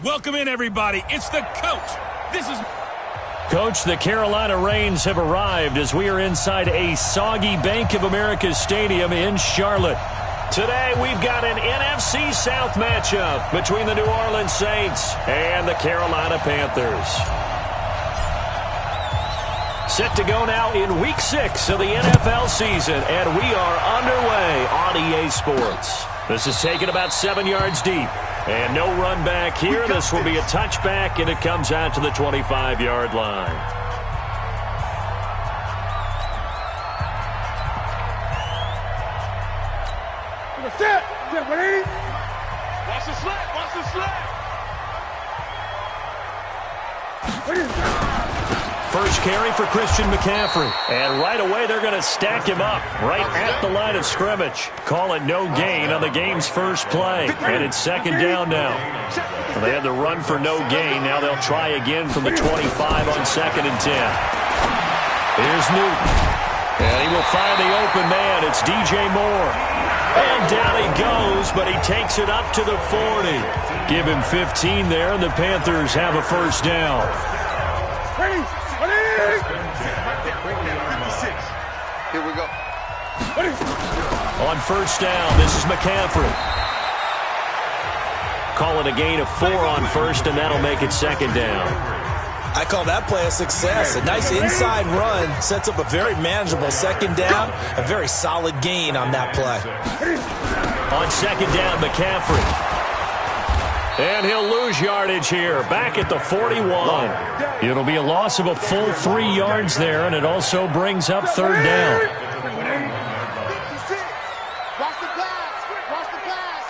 Welcome in, everybody. It's the coach. This is... Coach, the Carolina Rains have arrived as we are inside a soggy Bank of America Stadium in Charlotte. Today, we've got an NFC South matchup between the New Orleans Saints and the Carolina Panthers. Set to go now in Week 6 of the NFL season, and we are underway on EA Sports. This is taken about 7 yards deep, and no run back here. This will be a touchback, and it comes out to the 25-yard line. Set. Get ready. Watch the slap. Watch the slap. First carry for Christian McCaffrey. And right away, they're going to stack him up right at the line of scrimmage. Call it no gain on the game's first play. And it's second down now. Well, they had the run for no gain. Now they'll try again from the 25 on 2nd and 10. Here's Newton. And he will find the open man. It's DJ Moore. And down he goes, but he takes it up to the 40. Give him 15 there, and the Panthers have a first down. Here we go. On first down, this is McCaffrey. Call it a gain of 4 on first, and that'll make it second down. I call that play a success. A nice inside run sets up a very manageable second down. A very solid gain on that play. On second down, McCaffrey. And he'll lose yardage here, back at the 41. It'll be a loss of a full 3 yards there, and it also brings up third down. Watch the pass. Watch the pass.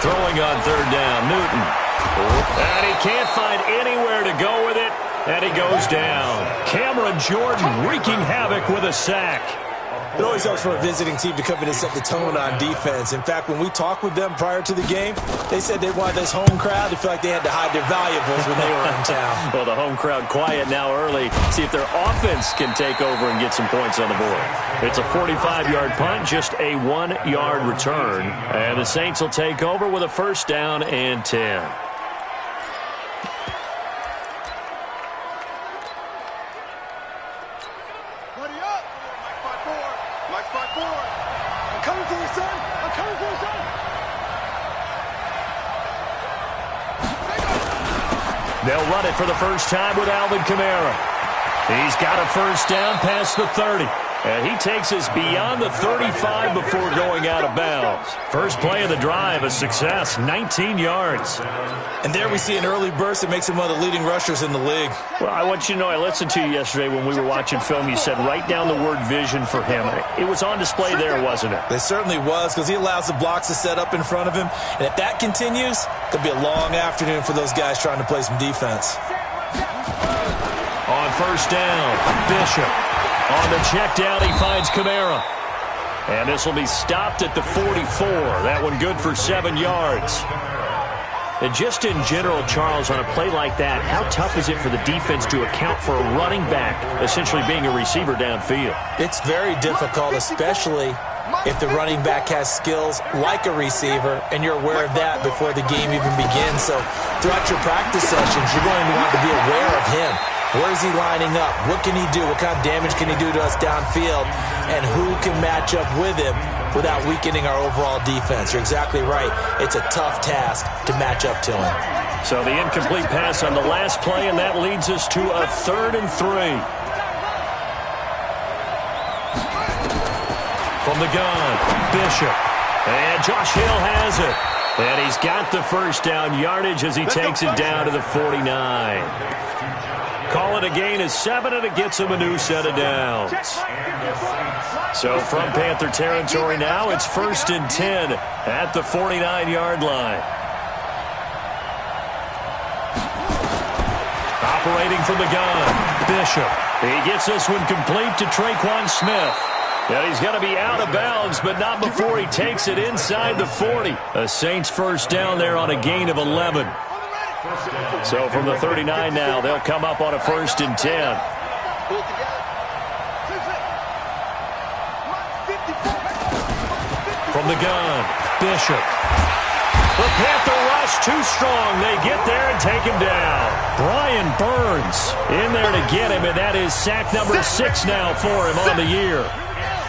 Throwing on third down, Newton. And he can't find anywhere to go with it, and he goes down. Cameron Jordan wreaking havoc with a sack. It always helps for a visiting team to come in and set the tone on defense. In fact, when we talked with them prior to the game, they said they wanted this home crowd to feel like they had to hide their valuables when they were in town. Well, the home crowd quiet now early. See if their offense can take over and get some points on the board. It's a 45-yard punt, just a 1-yard return. And the Saints will take over with a first down and 10. They'll run it for the first time with Alvin Kamara. He's got a first down past the 30. And he takes us beyond the 35 before going out of bounds. First play of the drive, a success, 19 yards. And there we see an early burst that makes him one of the leading rushers in the league. Well, I want you to know, I listened to you yesterday when we were watching film. You said write down the word vision for him. It was on display there, wasn't it? It certainly was, because he allows the blocks to set up in front of him. And if that continues, there'll be a long afternoon for those guys trying to play some defense. On first down, Bishop. On the check down, he finds Kamara. And this will be stopped at the 44. That one good for 7 yards. And just in general, Charles, on a play like that, how tough is it for the defense to account for a running back essentially being a receiver downfield? It's very difficult, especially if the running back has skills like a receiver, and you're aware of that before the game even begins. So throughout your practice sessions, you're going to want to be aware of him. Where is he lining up? What can he do? What kind of damage can he do to us downfield? And who can match up with him without weakening our overall defense? You're exactly right. It's a tough task to match up to him. So the incomplete pass on the last play, and that leads us to a 3rd and 3. From the gun, Bishop. And Josh Hill has it. And he's got the first down yardage as he takes it down to the 49. Call it a gain of 7, and it gets him a new set of downs. So from Panther territory now, it's 1st and 10 at the 49-yard line. Operating from the gun, Bishop. He gets this one complete to Traquan Smith. And he's going to be out of bounds, but not before he takes it inside the 40. The Saints first down there on a gain of 11. So from the 39 now, they'll come up on a 1st and 10. From the gun, Bishop. The Panther rush too strong. They get there and take him down. Brian Burns in there to get him, and that is sack number 6 now for him on the year.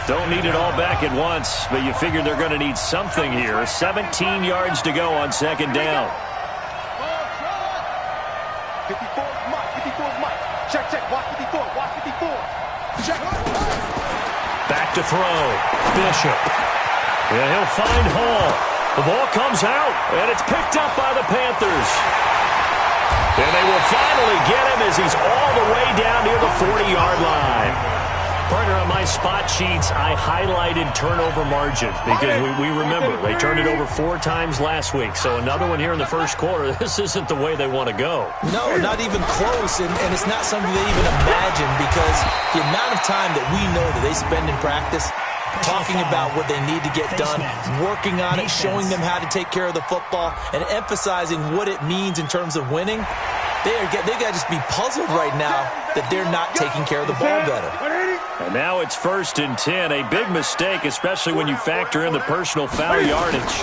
Don't need it all back at once, but you figure they're going to need something here. 17 yards to go on second down. 54 is Mike. 54 is Mike. Check, check. Watch 54. Watch 54. Check. Back to throw. Bishop. And he'll find Hall. The ball comes out, and it's picked up by the Panthers. And they will finally get him as he's all the way down near the 40-yard line. Partner, on my spot sheets, I highlighted turnover margin because we remember they turned it over 4 times last week. So another one here in the first quarter. This isn't the way they want to go. No, not even close, and it's not something they even imagine because the amount of time that we know that they spend in practice talking about what they need to get done, working on it, showing them how to take care of the football, and emphasizing what it means in terms of winning. They got to just be puzzled right now that they're not taking care of the ball better. And now it's 1st and 10. A big mistake, especially when you factor in the personal foul yardage.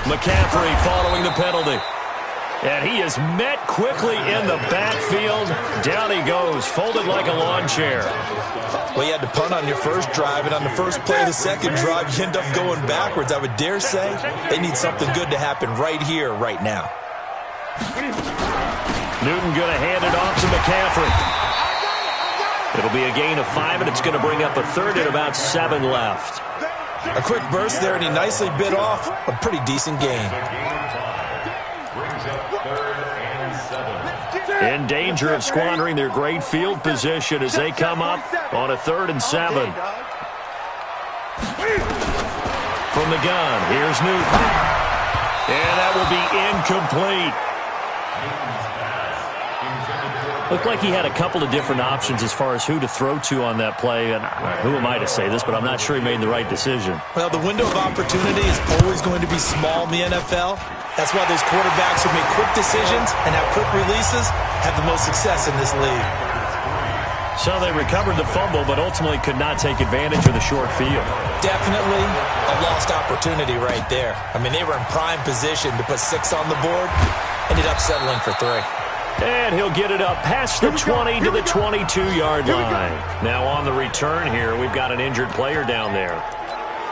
McCaffrey following the penalty. And he is met quickly in the backfield. Down he goes, folded like a lawn chair. Well, you had to punt on your first drive, and on the first play of the second drive, you end up going backwards. I would dare say they need something good to happen right here, right now. Newton going to hand it off to McCaffrey. It'll be a gain of 5, and it's going to bring up a third and about 7 left. A quick burst there, and he nicely bit off a pretty decent gain. In danger of squandering their great field position as they come up on a 3rd and 7. From the gun, here's Newton. And that will be incomplete. Looked like he had a couple of different options as far as who to throw to on that play. And who am I to say this, but I'm not sure he made the right decision. Well, the window of opportunity is always going to be small in the NFL. That's why those quarterbacks who make quick decisions and have quick releases have the most success in this league. So they recovered the fumble, but ultimately could not take advantage of the short field. Definitely a lost opportunity right there. I mean, they were in prime position to put 6 on the board, ended up settling for 3. And he'll get it up past the 20 to the 22-yard line. Now on the return here, we've got an injured player down there.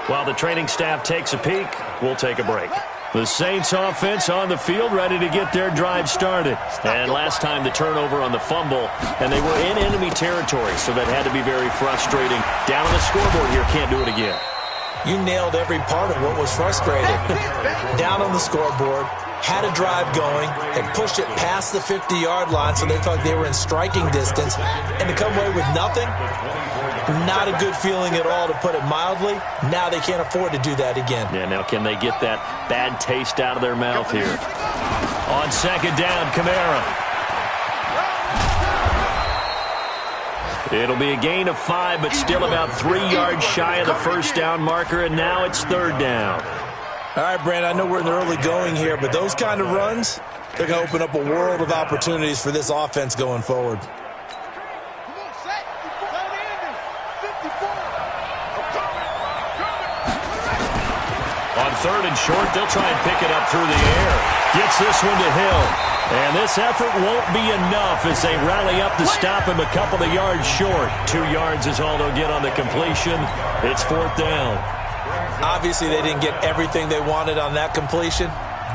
While the training staff takes a peek, we'll take a break. The Saints offense on the field, ready to get their drive started. And last time the turnover on the fumble, and they were in enemy territory, so that had to be very frustrating. Down on the scoreboard here, can't do it again. You nailed every part of what was frustrating. Down on the scoreboard, had a drive going, had pushed it past the 50-yard line, so they felt like they were in striking distance, and to come away with nothing, not a good feeling at all, to put it mildly. Now they can't afford to do that again. Yeah, now can they get that bad taste out of their mouth here? On second down, Kamara. It'll be a gain of 5, but still about 3 yards shy of the first down marker, and now it's 3rd down. All right, Brand, I know we're in the early going here, but those kind of runs, they're going to open up a world of opportunities for this offense going forward. On 3rd and short, they'll try and pick it up through the air. Gets this one to Hill. And this effort won't be enough as they rally up to stop him a couple of yards short. 2 yards is all they'll get on the completion. It's 4th down. Obviously, they didn't get everything they wanted on that completion,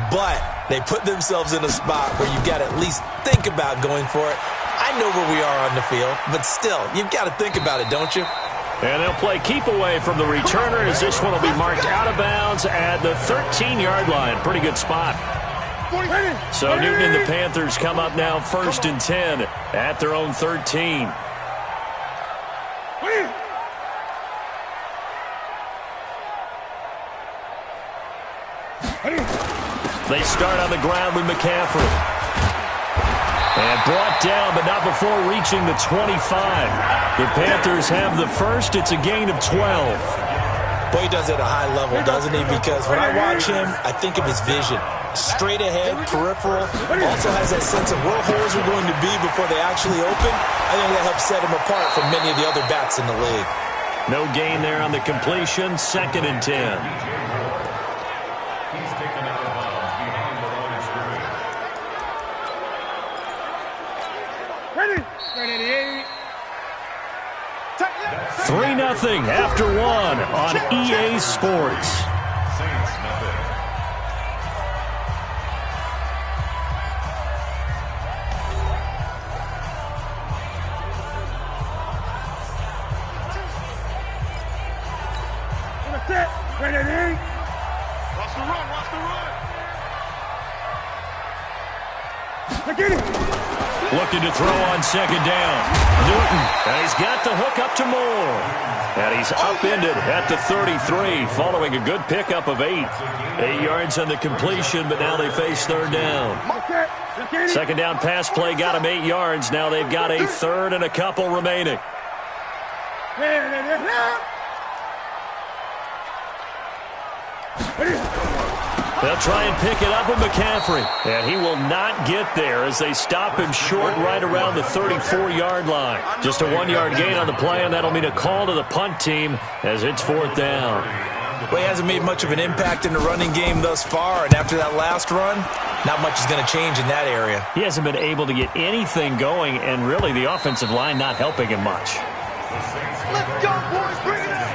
but they put themselves in a spot where you've got to at least think about going for it. I know where we are on the field, but still, you've got to think about it, don't you? And they'll play keep away from the returner as this one will be marked out of bounds at the 13-yard line. Pretty good spot. So Newton and the Panthers come up now 1st and 10 at their own 13. They start on the ground with McCaffrey. And brought down, but not before reaching the 25. The Panthers have the first. It's a gain of 12. Boy, he does it at a high level, doesn't he? Because when I watch him, I think of his vision. Straight ahead, peripheral. Also has that sense of where holes are going to be before they actually open. I think that helps set him apart from many of the other backs in the league. No gain there on the completion. 2nd and 10. 3-0 after one on EA Sports. Looking to throw on second down. Newton, and he's got the hook up to Moore. And he's upended at the 33 following a good pickup of 8. 8 yards on the completion, but now they face third down. Second down pass play got him 8 yards. Now they've got a third and a couple remaining. They'll try and pick it up with McCaffrey. And he will not get there as they stop him short right around the 34-yard line. Just a 1-yard gain on the play, and that'll mean a call to the punt team as it's fourth down. Well, he hasn't made much of an impact in the running game thus far, and after that last run, not much is going to change in that area. He hasn't been able to get anything going, and really the offensive line not helping him much. Let's go, boys. Bring it up.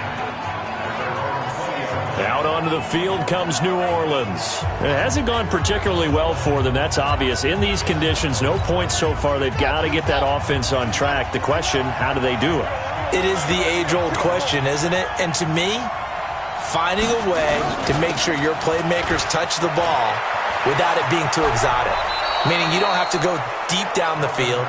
Out onto the field comes New Orleans. It hasn't gone particularly well for them. That's obvious. In these conditions, no points so far. They've got to get that offense on track. The question, how do they do it? It is the age-old question, isn't it? And to me, finding a way to make sure your playmakers touch the ball without it being too exotic. Meaning you don't have to go deep down the field.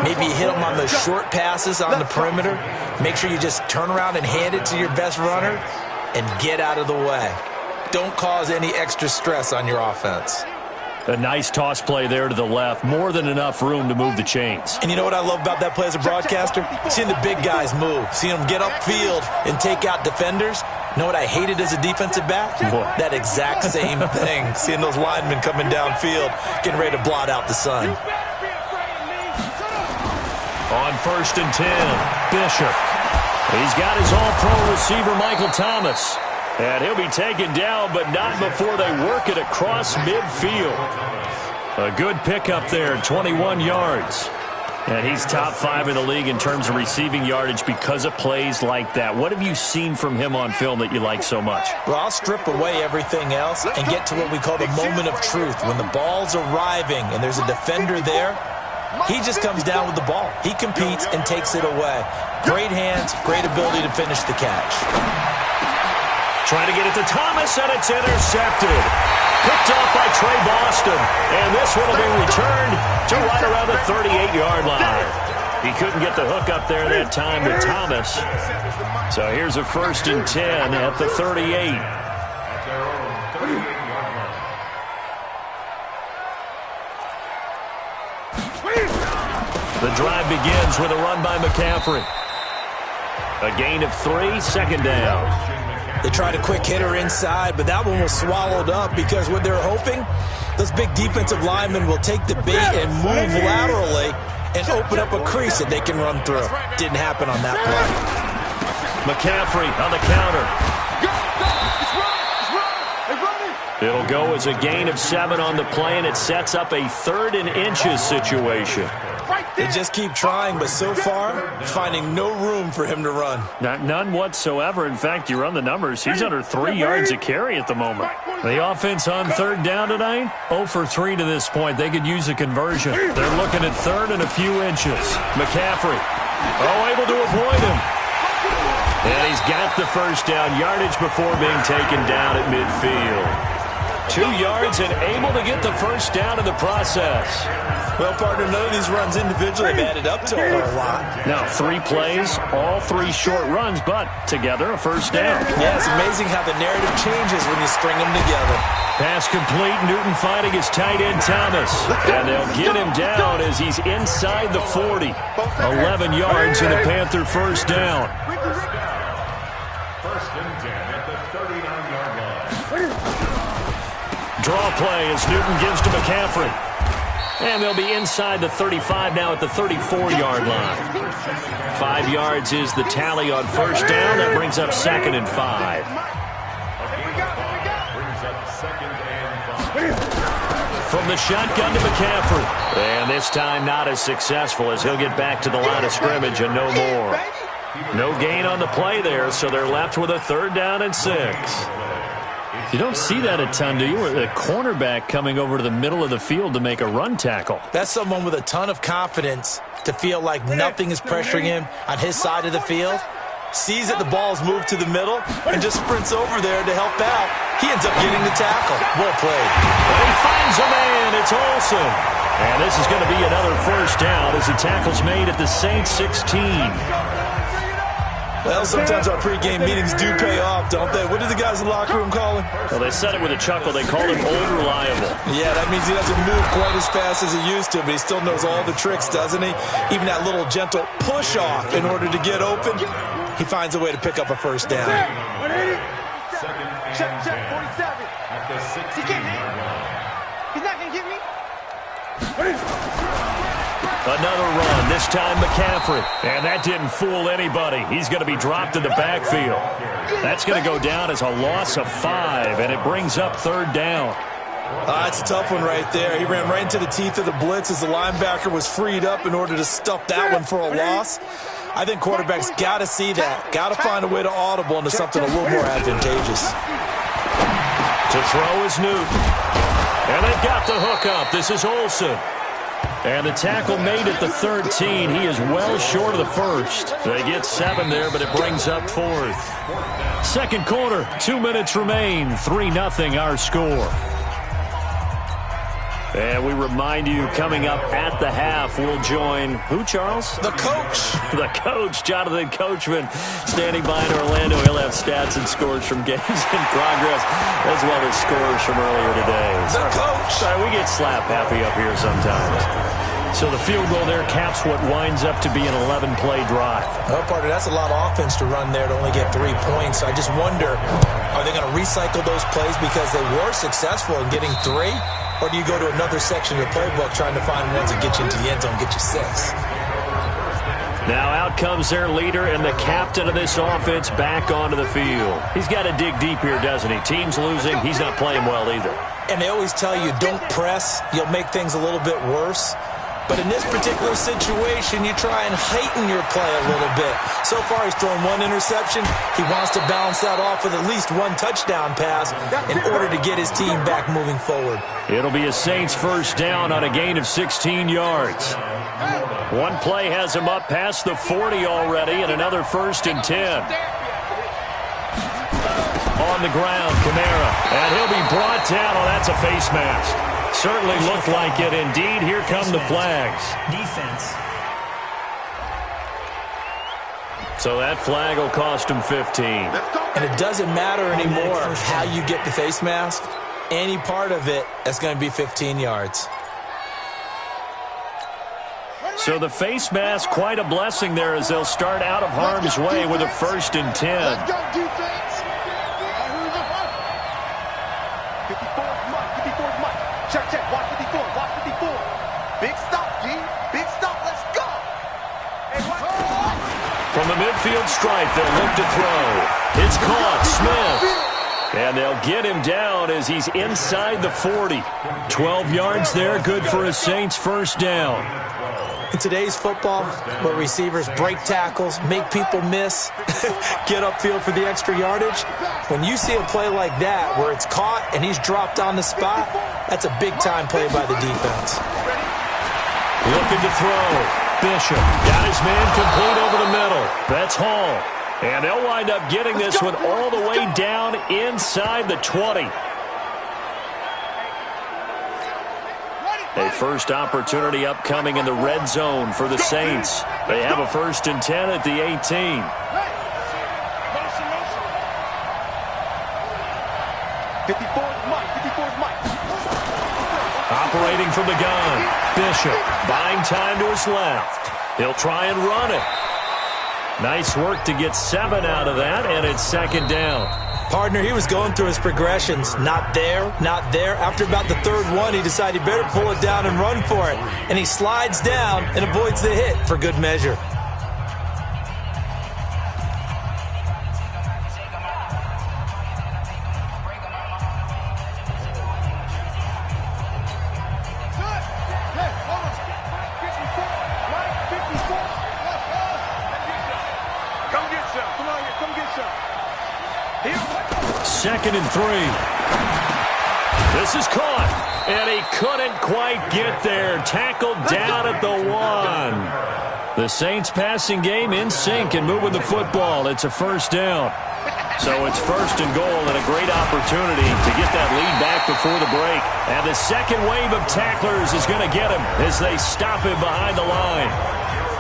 Maybe you hit them on those short passes on the perimeter. Make sure you just turn around and hand it to your best runner and get out of the way. Don't cause any extra stress on your offense. A nice toss play there to the left. More than enough room to move the chains. And you know what I love about that play as a broadcaster? Seeing the big guys move. Seeing them get upfield and take out defenders. You know what I hated as a defensive back? What? That exact same thing. Seeing those linemen coming downfield, getting ready to blot out the sun. On 1st and 10, Bishop. He's got his all-pro receiver, Michael Thomas. And he'll be taken down, but not before they work it across midfield. A good pickup there, 21 yards. And he's top 5 in the league in terms of receiving yardage because of plays like that. What have you seen from him on film that you like so much? Well, I'll strip away everything else and get to what we call the moment of truth. When the ball's arriving and there's a defender there, he just comes down with the ball. He competes and takes it away. Great hands, great ability to finish the catch. Trying to get it to Thomas, and it's intercepted. Picked off by Trey Boston. And this one will be returned to right around the 38-yard line. He couldn't get the hook up there that time with Thomas. So here's a 1st and 10 at the 38. The drive begins with a run by McCaffrey. A gain of 3, second down. They tried a quick hitter inside, but that one was swallowed up because what they're hoping, those big defensive linemen will take the bait and move laterally and open up a crease that they can run through. Didn't happen on that play. McCaffrey on the counter. It'll go as a gain of 7 on the play, and it sets up a 3rd and inches situation. They just keep trying, but so far, finding no room for him to run. None whatsoever. In fact, you run the numbers. He's under 3 yards a carry at the moment. The offense on 3rd down tonight, 0 for 3 to this point. They could use a conversion. They're looking at 3rd and a few inches. McCaffrey, able to avoid him. And he's got the first down yardage before being taken down at midfield. 2 yards and able to get the first down in the process. Well, partner, none of these runs individually have added up to a whole lot. Now, 3 plays, all 3 short runs, but together a first down. Yeah, it's amazing how the narrative changes when you string them together. Pass complete. Newton finding his tight end, Thomas. And they'll get him down as he's inside the 40. 11 yards and a Panther first down. 1st and 10 at the 39-yard line. Draw play as Newton gives to McCaffrey. And they'll be inside the 35 now at the 34-yard line. 5 yards is the tally on first down. That brings up 2nd and 5. From the shotgun to McCaffrey. And this time not as successful as he'll get back to the line of scrimmage and no more. No gain on the play there, so they're left with a 3rd down and 6. You don't see that a ton, do you? Or the cornerback coming over to the middle of the field to make a run tackle. That's someone with a ton of confidence to feel like nothing is pressuring him on his side of the field. Sees that the ball's moved to the middle and just sprints over there to help out. He ends up getting the tackle. Well played. And he finds a man. It's Olsen. And this is going to be another 1st down as the tackle's made at the Saints 16. Well, sometimes our pregame meetings do pay off, don't they? What did the guys in the locker room call him? Well, they said it with a chuckle. They called him old reliable. Yeah, that means he doesn't move quite as fast as he used to, but he still knows all the tricks, doesn't he? Even that little gentle push-off in order to get open. He finds a way to pick up a 1st down. Check, 47. At the 16 He can't hit. yard line. He's not going to get me. Another run, this time McCaffrey. And that didn't fool anybody. He's going to be dropped in the backfield. That's going to go down as a loss of 5, and it brings up 3rd down. It's a tough one right there. He ran right into the teeth of the blitz as the linebacker was freed up in order to stuff that one for a loss. I think quarterbacks got to see that. Got to find a way to audible into something a little more advantageous. To throw is Newton. And they've got the hook up. This is Olsen. And the tackle made at the 13. He is well short of the 1st. They get 7 there, but it brings up 4th. 2nd quarter, 2 minutes remain. 3-0 our score. And we remind you, coming up at the half, we'll join who, Charles? The coach. The coach, Jonathan Coachman, standing by in Orlando. He'll have stats and scores from games in progress, as well as scores from earlier today. The coach. Sorry, we get slap happy up here sometimes. So the field goal there caps what winds up to be an 11-play drive. Well, partner, that's a lot of offense to run there to only get 3 points. I just wonder, are they going to recycle those plays because they were successful in getting 3? Or do you go to another section of the playbook trying to find ones that get you into the end zone, get you 6? Now out comes their leader and the captain of this offense back onto the field. He's got to dig deep here, doesn't he? Team's losing. He's not playing well either. And they always tell you, don't press. You'll make things a little bit worse. But in this particular situation, you try and heighten your play a little bit. So far, he's thrown 1 interception. He wants to balance that off with at least 1 touchdown pass in order to get his team back moving forward. It'll be a Saints 1st down on a gain of 16 yards. One play has him up past the 40 already, and another 1st and 10. On the ground, Kamara, and he'll be brought down. Oh, that's a face mask. Certainly looked like it. Indeed, here come the flags. Defense. So that flag will cost him 15. And it doesn't matter anymore how you get the face mask. Any part of it, that's going to be 15 yards. So the face mask, quite a blessing there as they'll start out of harm's way with a 1st and 10. Let's go, defense. 54's Mike. 54's Mike. Check. Watch 54. Watch 54. Big stop, G. Big stop. Let's go. Hey, From the midfield stripe, they'll look to throw. It's caught. Smith. And they'll get him down as he's inside the 40. 12 yards there, good for a Saints 1st down. In today's football, where receivers break tackles, make people miss, get upfield for the extra yardage, when you see a play like that where it's caught and he's dropped on the spot, that's a big-time play by the defense. Looking to throw. Bishop got his man complete over the middle. That's Hall. And they'll wind up getting this one all the way down inside the 20. A first opportunity upcoming in the red zone for the Saints. They have a 1st and 10 at the 18. Operating from the gun. Bishop buying time to his left. He'll try and run it. Nice work to get 7 out of that, and it's 2nd down. Partner, he was going through his progressions. Not there, not there. After about the 3rd one, he decided he better pull it down and run for it. And he slides down and avoids the hit for good measure. 2nd and 3. This is caught, and he couldn't quite get there. Tackled down at the 1. The Saints passing game in sync and moving the football. It's a first down. So it's 1st and goal and a great opportunity to get that lead back before the break. And the second wave of tacklers is going to get him as they stop him behind the line.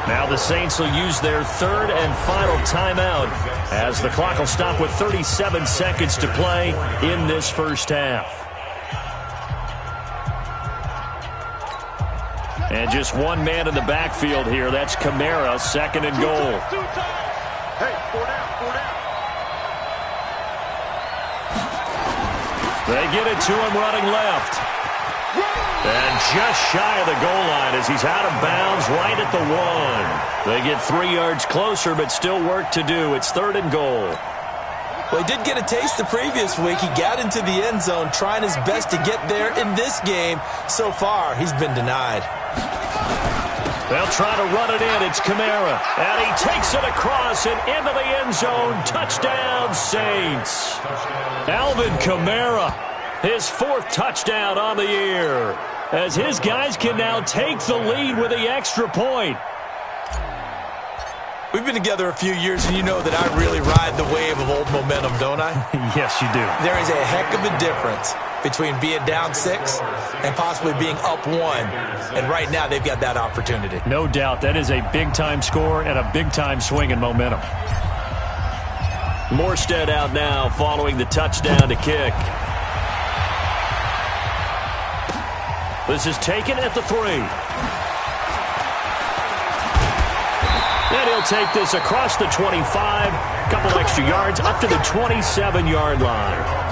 Now the Saints will use their 3rd and final timeout as the clock will stop with 37 seconds to play in this first half. And just one man in the backfield here. That's Kamara, 2nd and goal. Hey, 4 down. They get it to him running left. And just shy of the goal line as he's out of bounds right at the 1. They get 3 yards closer, but still work to do. It's 3rd and goal. Well, he did get a taste the previous week. He got into the end zone trying his best to get there in this game. So far, he's been denied. They'll try to run it in. It's Kamara. And he takes it across and into the end zone. Touchdown, Saints. Alvin Kamara, his 4th touchdown on the year, as his guys can now take the lead with the extra point. We've been together a few years, and you know that I really ride the wave of old momentum, don't I? Yes, you do. There is a heck of a difference between being down 6 and possibly being up 1. And right now, they've got that opportunity. No doubt. That is a big-time score and a big-time swing in momentum. Morstead out now following the touchdown to kick. This is taken at the 3. And he'll take this across the 25. A couple extra yards up to the 27-yard line.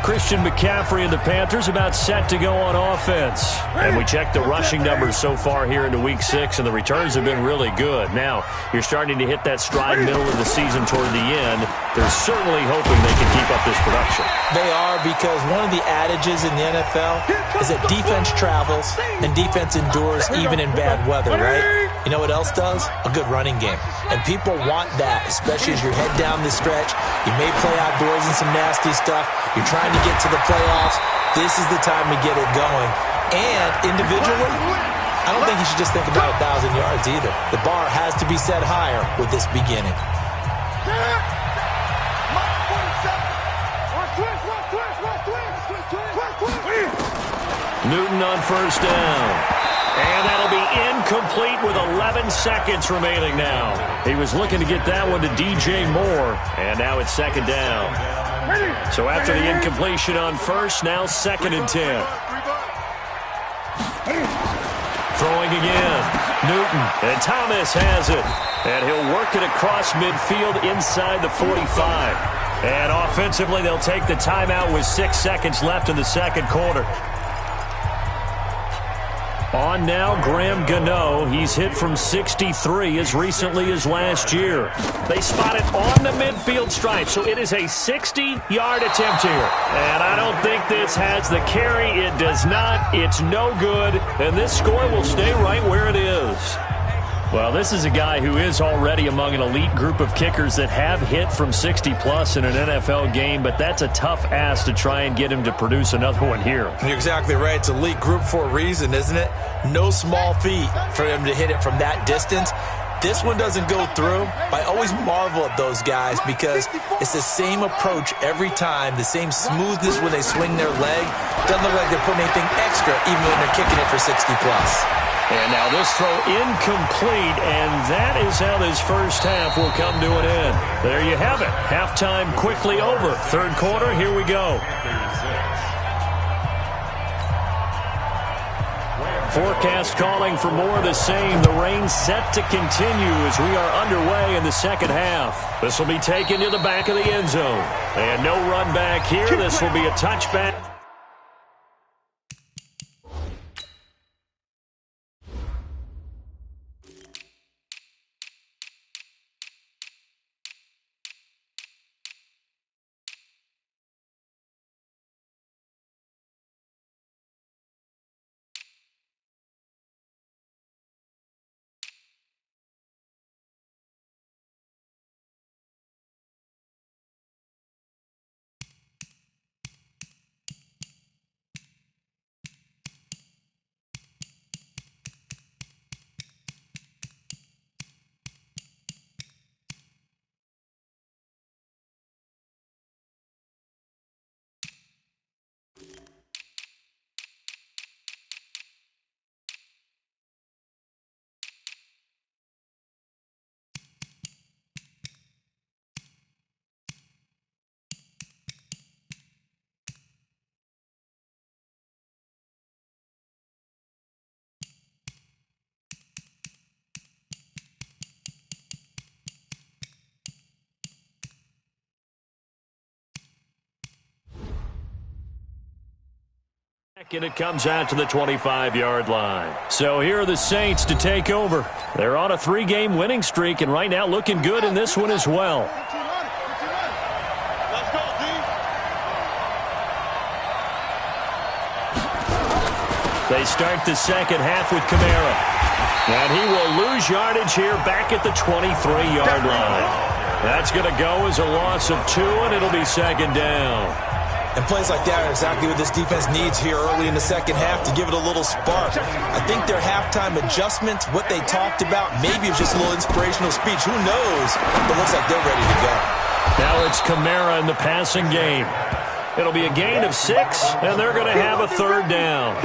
Christian McCaffrey and the Panthers about set to go on offense. And we check the rushing numbers so far here into Week 6, and the returns have been really good. Now, you're starting to hit that stride middle of the season toward the end. They're certainly hoping they can keep up this production. They are, because one of the adages in the NFL is that defense travels and defense endures even in bad weather, right? You know what else does? A good running game. And people want that, especially as you head down the stretch. You may play outdoors in some nasty stuff. You're trying to get to the playoffs. This is the time to get it going. And individually, I don't think you should just think about 1,000 yards either. The bar has to be set higher with this beginning. Newton on first down. And that'll be incomplete with 11 seconds remaining now. He was looking to get that one to DJ Moore, and now it's 2nd down. So after the incompletion on first, now 2nd and 10. Throwing again. Newton, and Thomas has it. And he'll work it across midfield inside the 45. And offensively, they'll take the timeout with 6 seconds left in the second quarter. On now, Graham Gano. He's hit from 63 as recently as last year. They spot it on the midfield stripe, so it is a 60-yard attempt here. And I don't think this has the carry. It does not. It's no good. And this score will stay right where it is. Well, this is a guy who is already among an elite group of kickers that have hit from 60-plus in an NFL game, but that's a tough ask to try and get him to produce another one here. You're exactly right. It's elite group for a reason, isn't it? No small feat for him to hit it from that distance. This one doesn't go through. I always marvel at those guys because it's the same approach every time, the same smoothness when they swing their leg. Doesn't look like they're putting anything extra even when they're kicking it for 60-plus. And now this throw incomplete, and that is how this first half will come to an end. There you have it. Halftime quickly over. Third quarter, here we go. Forecast calling for more of the same. The rain set to continue as we are underway in the second half. This will be taken to the back of the end zone. And no run back here. This will be a touchback. And it comes out to the 25-yard line. So here are the Saints to take over. They're on a 3-game winning streak, and right now looking good in this one as well. They start the second half with Kamara. And he will lose yardage here back at the 23-yard line. That's going to go as a loss of 2, and it'll be second down. And plays like that are exactly what this defense needs here early in the second half to give it a little spark. I think their halftime adjustments, what they talked about, maybe it was just a little inspirational speech. Who knows? But it looks like they're ready to go. Now it's Kamara in the passing game. It'll be a gain of 6, and they're going to have a third down.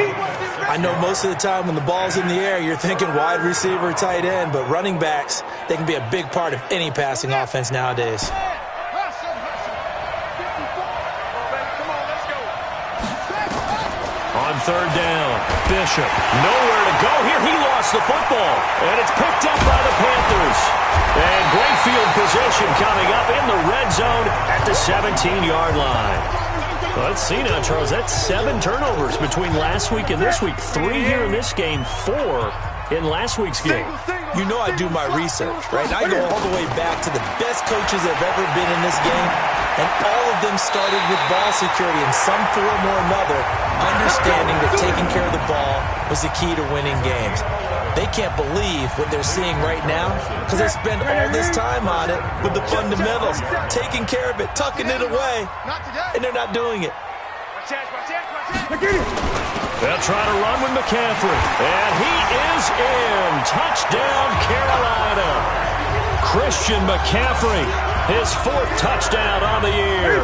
I know most of the time when the ball's in the air, you're thinking wide receiver, tight end, but running backs, they can be a big part of any passing offense nowadays. On third down, Bishop, nowhere to go here. He lost the football, and it's picked up by the Panthers. And great field position coming up in the red zone at the 17-yard line. Well, let's see now, Charles. That's 7 turnovers between last week and this week. 3 here in this game, 4 in last week's game. You know I do my research, right? And I go all the way back to the best coaches that have ever been in this game, and all of them started with ball security in some form or another, understanding that taking care of the ball was the key to winning games. They can't believe what they're seeing right now because they spend all this time on it with the fundamentals, taking care of it, tucking it away, and they're not doing it. They'll try to run with McCaffrey, and he is in. Touchdown, Carolina. Christian McCaffrey, his 4th touchdown on the year.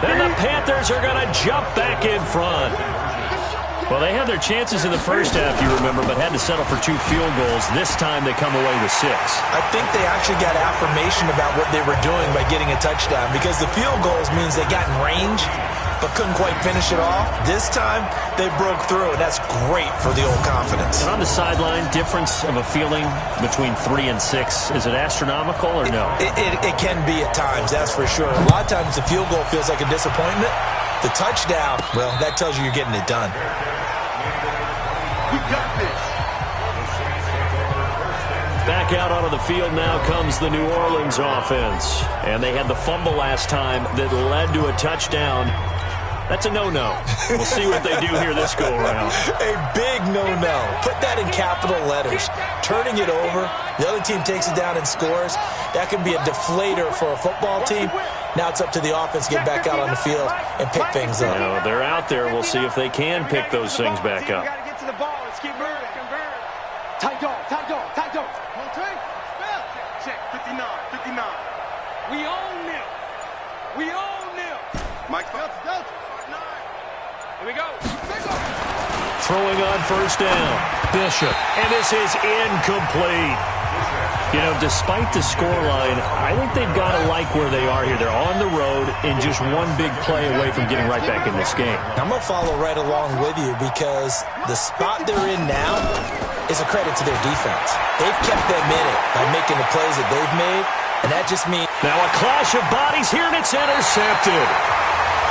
And the Panthers are going to jump back in front. Well, they had their chances in the first half, you remember, but had to settle for 2 field goals. This time they come away with 6. I think they actually got affirmation about what they were doing by getting a touchdown because the field goals means they got in range but couldn't quite finish it off. This time, they broke through, and that's great for the old confidence. And on the sideline, difference of a feeling between 3 and 6, is it astronomical or no? It can be at times, that's for sure. A lot of times the field goal feels like a disappointment. The touchdown, well, that tells you you're getting it done. We got this. Back out onto the field now comes the New Orleans offense. And they had the fumble last time that led to a touchdown. That's a no-no. We'll see what they do here this go-around. A big no-no. Put that in capital letters. Turning it over, the other team takes it down and scores. That can be a deflator for a football team. Now it's up to the offense to get back out on the field and pick things up. No, they're out there. We'll see if they can pick those things back up. Got to get to the ball. Let's keep moving. Tight dog, tight dog, tight dog. Check, 59, 59. We own them. We own them. Mike, Delta. Here we go. Throwing on first down, Bishop. And this is incomplete. You know, despite the scoreline, I think they've got to like where they are here. They're on the road and just one big play away from getting right back in this game. I'm going to follow right along with you because the spot they're in now is a credit to their defense. They've kept them in it by making the plays that they've made, and that just means... Now a clash of bodies here, and it's intercepted.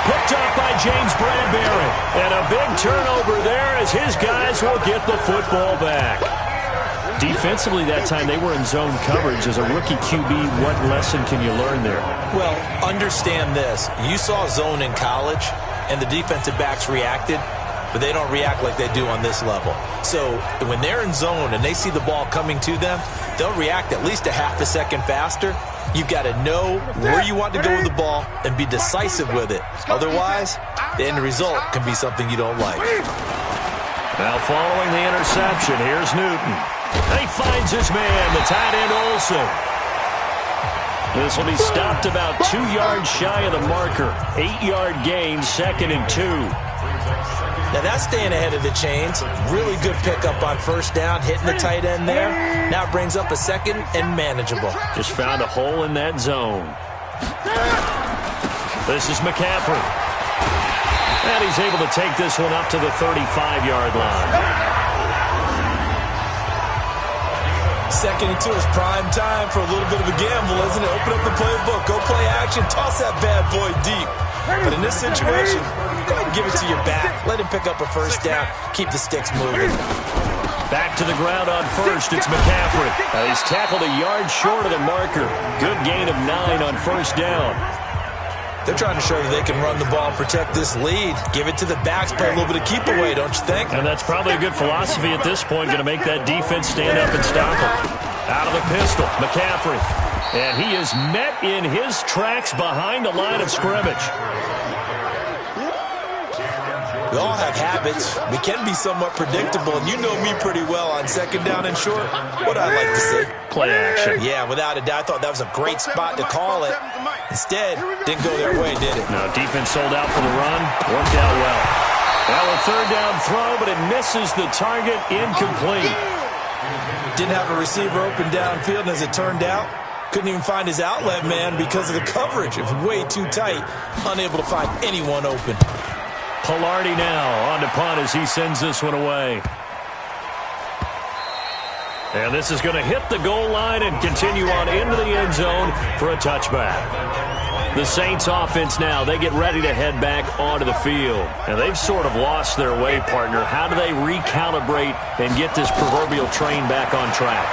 Picked up by James Bradbury. And a big turnover there as his guys will get the football back. Defensively that time, they were in zone coverage. As a rookie QB, what lesson can you learn there? Well, understand this. You saw zone in college, and the defensive backs reacted, but they don't react like they do on this level. So when they're in zone and they see the ball coming to them, they'll react at least a half a second faster. You've got to know where you want to go with the ball and be decisive with it. Otherwise, the end result can be something you don't like. Now following the interception, here's Newton. And he finds his man, the tight end Olsen. This will be stopped about 2 yards shy of the marker. 8-yard gain, 2nd and 2. Now that's staying ahead of the chains. Really good pickup on first down, hitting the tight end there. Now it brings up a 2nd and manageable. Just found a hole in that zone. This is McCaffrey. And he's able to take this one up to the 35-yard line. 2nd and 2 is prime time for a little bit of a gamble, isn't it? Open up the playbook, go play action, toss that bad boy deep. But in this situation, Go ahead and give it to your back. Let him pick up a first down. Keep the sticks moving. Back to the ground on first. It's McCaffrey. He's tackled a yard short of the marker. Good gain of 9 on first down. They're trying to show you they can run the ball and protect this lead. Give it to the backs, play a little bit of keep away, don't you think? And that's probably a good philosophy at this point, going to make that defense stand up and stop him. Out of the pistol, McCaffrey. And he is met in his tracks behind the line of scrimmage. We all have habits. We can be somewhat predictable, and you know me pretty well on second down and short. What I'd like to see. Play action. Yeah, without a doubt. I thought that was a great spot to call it. Instead, didn't go their way, did it? No, defense sold out for the run. Worked out well. Well, a third down throw, but it misses the target. Incomplete. Didn't have a receiver open downfield, and as it turned out, couldn't even find his outlet man because of the coverage. It was way too tight. Unable to find anyone open. Pilardi now on to punt as he sends this one away. And this is going to hit the goal line and continue on into the end zone for a touchback. The Saints offense now, they get ready to head back onto the field. And they've sort of lost their way, partner. How do they recalibrate and get this proverbial train back on track?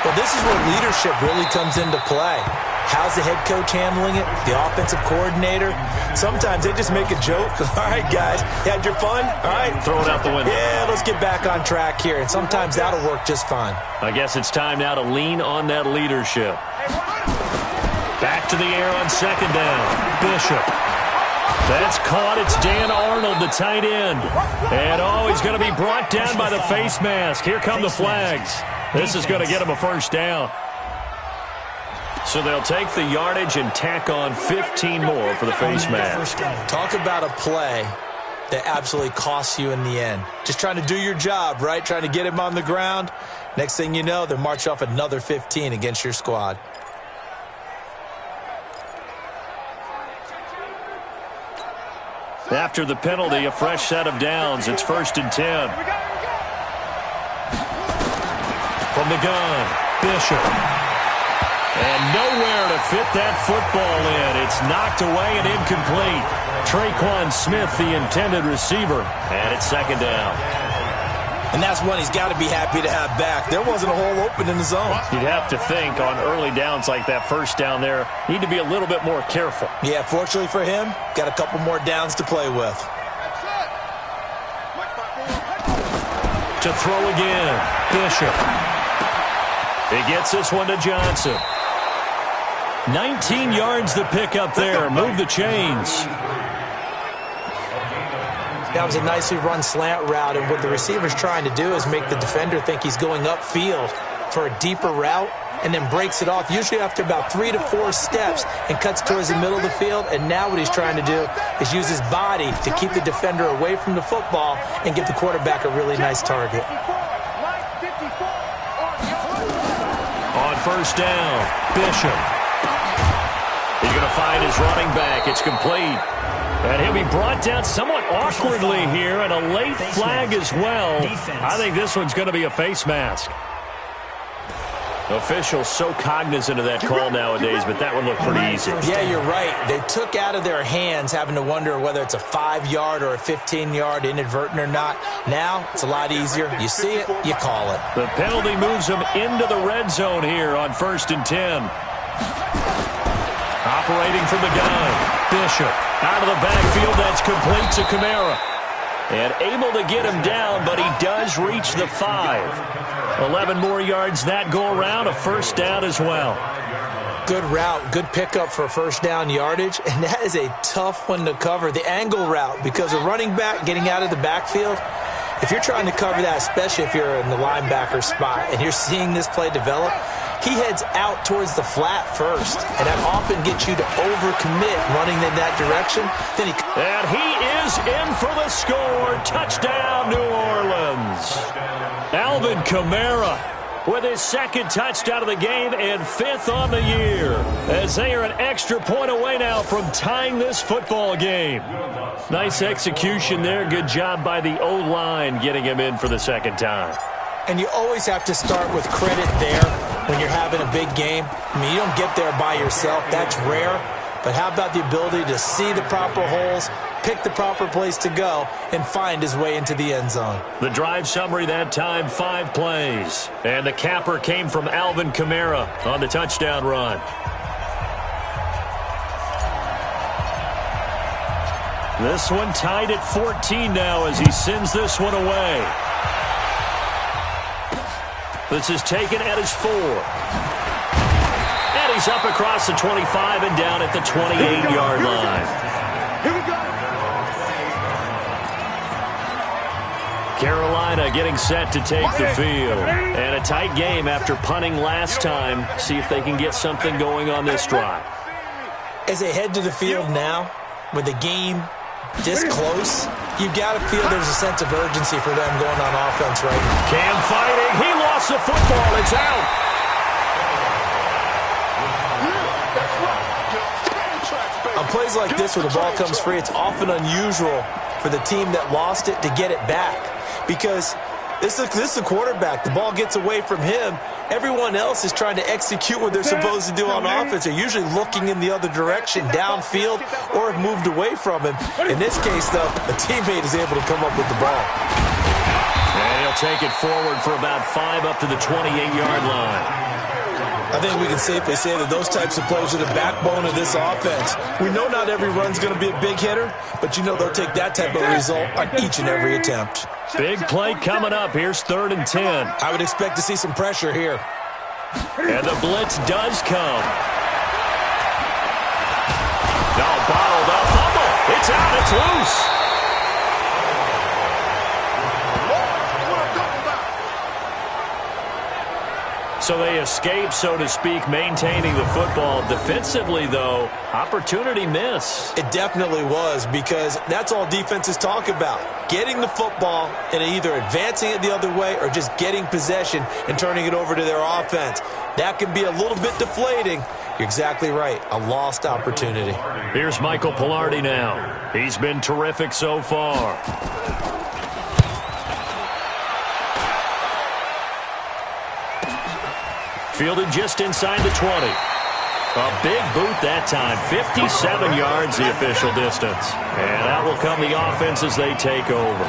Well, this is where leadership really comes into play. How's the head coach handling it? The offensive coordinator? Sometimes they just make a joke. All right, guys, you had your fun? All right. Throw it out the window. Yeah, let's get back on track here. And sometimes that'll work just fine. I guess it's time now to lean on that leadership. Back to the air on second down. Bishop. That's caught. It's Dan Arnold, the tight end. And, he's going to be brought down by the face mask. Here come the flags. This is going to get him a first down. So they'll take the yardage and tack on 15 more for the face mask. Talk about a play that absolutely costs you in the end. Just trying to do your job, right? Trying to get him on the ground. Next thing you know, they'll march off another 15 against your squad. After the penalty, a fresh set of downs. It's 1st and 10. From the gun, Bishop. And nowhere to fit that football in. It's knocked away and incomplete. Traquan Smith, the intended receiver. And it's second down. And that's one he's got to be happy to have back. There wasn't a hole open in the zone. You'd have to think on early downs like that first down there, need to be a little bit more careful. Yeah, fortunately for him, got a couple more downs to play with. To throw again, Bishop. He gets this one to Johnson. 19 yards the pick up there. Move the chains. That was a nicely run slant route, and what the receiver's trying to do is make the defender think he's going upfield for a deeper route and then breaks it off, usually after about 3 to 4 steps, and cuts towards the middle of the field. And now what he's trying to do is use his body to keep the defender away from the football and give the quarterback a really nice target. On first down, Bishop. He's going to find his running back. It's complete. And he'll be brought down somewhat awkwardly here, and a late flag as well. I think this one's going to be a face mask. Officials so cognizant of that call nowadays, but that one looked pretty easy. Yeah, you're right. They took out of their hands having to wonder whether it's a 5-yard or a 15-yard inadvertent or not. Now, it's a lot easier. You see it, you call it. The penalty moves them into the red zone here on 1st and 10. Operating from the gun, Bishop. Out of the backfield, that's complete to Kamara. And able to get him down, but he does reach the 5. 11 more yards that go around, a first down as well. Good route, good pickup for first down yardage, and that is a tough one to cover. The angle route, because a running back getting out of the backfield, if you're trying to cover that, especially if you're in the linebacker spot and you're seeing this play develop, he heads out towards the flat first, and that often gets you to overcommit running in that direction. Then and he is in for the score. Touchdown, New Orleans. Alvin Kamara with his second touchdown of the game and 5th on the year, as they are an extra point away now from tying this football game. Nice execution there. Good job by the O-line getting him in for the second time. And you always have to start with credit there when you're having a big game. I mean, you don't get there by yourself. That's rare. but how about the ability to see the proper holes, pick the proper place to go, and find his way into the end zone? The drive summary that time, 5 plays. And the capper came from Alvin Kamara on the touchdown run. This one tied at 14 now as he sends this one away. This is taken at his 4. And he's up across the 25 and down at the 28-yard line. Here we go. Carolina getting set to take the field. And a tight game after punting last time. See if they can get something going on this drive. As they head to the field now, with the game this close, you've got to feel there's a sense of urgency for them going on offense right now. Cam fighting. He lost the football. It's out. On plays like this where the ball comes free, it's often unusual for the team that lost it to get it back. Because this is the quarterback. The ball gets away from him. Everyone else is trying to execute what they're supposed to do on offense. They're usually looking in the other direction, downfield, or have moved away from him. In this case, though, a teammate is able to come up with the ball. And he'll take it forward for about 5 up to the 28-yard line. I think we can safely say that those types of plays are the backbone of this offense. We know not every run's going to be a big hitter, but you know they'll take that type of result on each and every attempt. Big play coming up. Here's 3rd and 10. I would expect to see some pressure here. And the blitz does come. Now bottled up. Fumble. It's out. It's loose. So they escape, so to speak, maintaining the football. Defensively, though, opportunity miss. It definitely was, because that's all defenses talk about. Getting the football and either advancing it the other way or just getting possession and turning it over to their offense. That can be a little bit deflating. You're exactly right. A lost opportunity. Here's Michael Pilardi now. He's been terrific so far. Fielded just inside the 20. A big boot that time. 57 yards the official distance. And out will come the offense as they take over.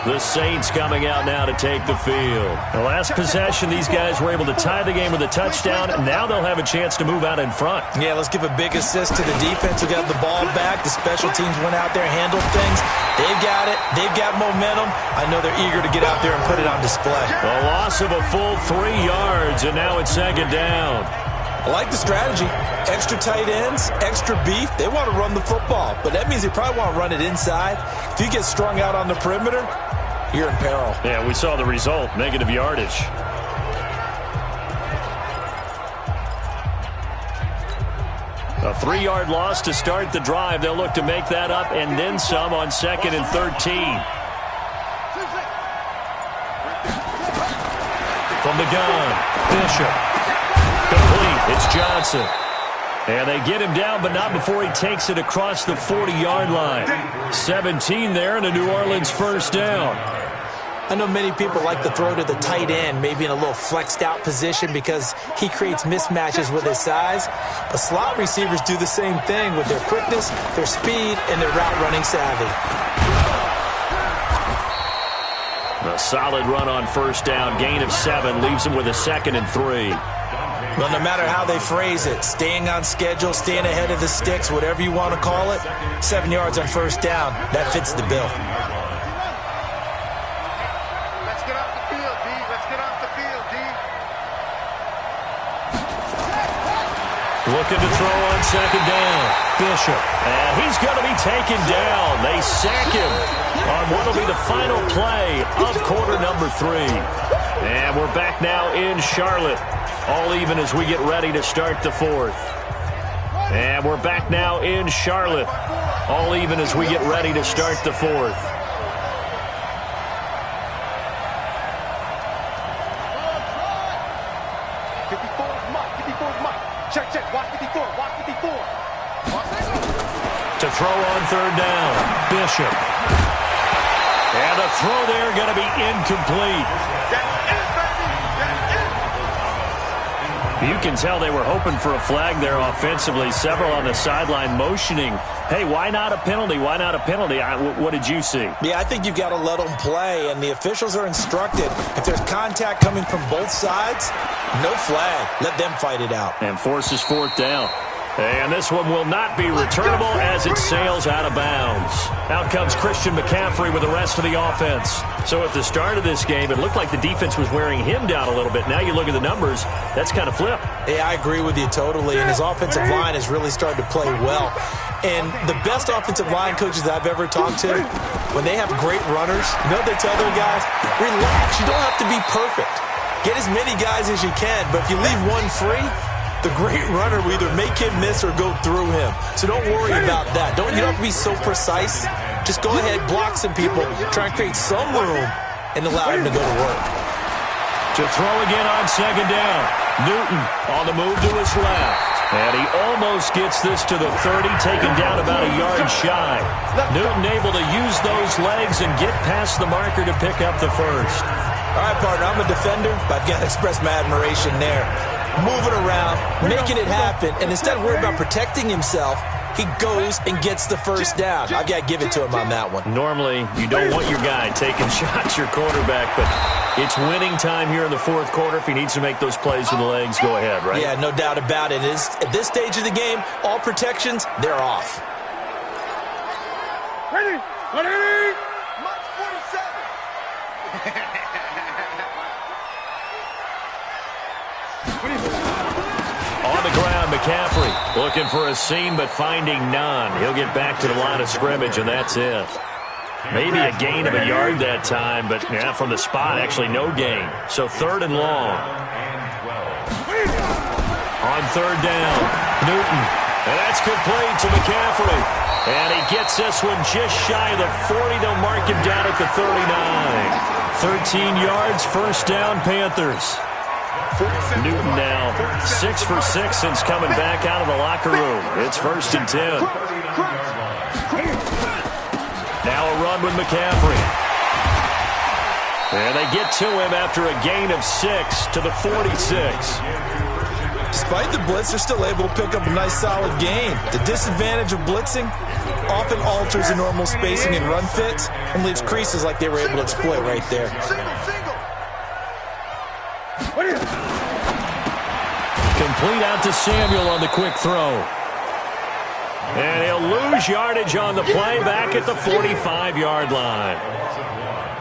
The Saints coming out now to take the field. The last possession, these guys were able to tie the game with a touchdown. Now they'll have a chance to move out in front. Yeah, let's give a big assist to the defense who got the ball back. The special teams went out there, handled things. They've got it. They've got momentum. I know they're eager to get out there and put it on display. A loss of a full 3 yards, and now it's 2nd down. I like the strategy. Extra tight ends, extra beef. They want to run the football, but that means they probably want to run it inside. If you get strung out on the perimeter, you're in peril. Yeah, we saw the result, negative yardage. A 3-yard loss to start the drive. They'll look to make that up and then some on 2nd and 13. From the gun, Bishop. Complete. It's Johnson. And they get him down, but not before he takes it across the 40-yard line. 17 there and a New Orleans 1st down. I know many people like to throw to the tight end, maybe in a little flexed out position because he creates mismatches with his size. But slot receivers do the same thing with their quickness, their speed, and their route running savvy. A solid run on 1st down. Gain of 7 leaves him with a 2nd and 3. Well, no matter how they phrase it, staying on schedule, staying ahead of the sticks, whatever you want to call it, 7 yards on 1st down, that fits the bill. Let's get off the field, D. Let's get off the field, D. Looking to throw on 2nd down. Bishop. And he's going to be taken down. They sack him on what will be the final play of quarter number 3. And we're back now in Charlotte. All even as we get ready to start the 4th. And we're back now in Charlotte. All even as we get ready to start the 4th. Check, check. Watch 54. Watch 54. To throw on 3rd down. Bishop. And the throw there going to be incomplete. That's it, baby. That's it. You can tell they were hoping for a flag there offensively. Several on the sideline motioning, hey, why not a penalty? Why not a penalty? What did you see? Yeah, I think you've got to let them play, and the officials are instructed, if there's contact coming from both sides, no flag. Let them fight it out. And forces fourth down. And this one will not be returnable as it sails out of bounds. Out comes Christian McCaffrey with the rest of the offense. So at the start of this game, it looked like the defense was wearing him down a little bit. Now you look at the numbers, that's kind of flipped. Yeah, I agree with you totally. And his offensive line has really started to play well. And the best offensive line coaches I've ever talked to, when they have great runners, you know what they tell their guys? Relax. You don't have to be perfect. Get as many guys as you can, but if you leave one free, the great runner will either make him miss or go through him. So don't worry about that. You don't have to be so precise. Just go ahead, block some people, try and create some room, and allow him to go to work. To throw again on second down. Newton on the move to his left. And he almost gets this to the 30, taken down about a yard shy. Newton able to use those legs and get past the marker to pick up the first. All right, partner, I'm a defender, but I've got to express my admiration there. Moving around, making it happen, and instead of worrying about protecting himself, he goes and gets the first down. I've got to give it to him on that one. Normally, you don't want your guy taking shots, your quarterback, but it's winning time here in the fourth quarter. If he needs to make those plays with the legs, go ahead, right? Yeah, no doubt about it. At this stage of the game, all protections, they're off. Ready? Ready? March 47. On the ground, McCaffrey looking for a seam, but finding none. He'll get back to the line of scrimmage, and that's it. Maybe a gain of a yard that time, but yeah, from the spot, actually no gain. So third and long. On third down, Newton. And that's complete to McCaffrey. And he gets this one just shy of the 40. They'll mark him down at the 39. 13 yards, first down, Panthers. Newton now 6 for 6 since coming back out of the locker room. It's first and 10. Now a run with McCaffrey. And they get to him after a gain of 6 to the 46. Despite the blitz, they're still able to pick up a nice solid gain. The disadvantage of blitzing often alters the normal spacing and run fits and leaves creases like they were able to exploit right there. Complete out to Samuel on the quick throw. And he'll lose yardage on the play back at the 45-yard line.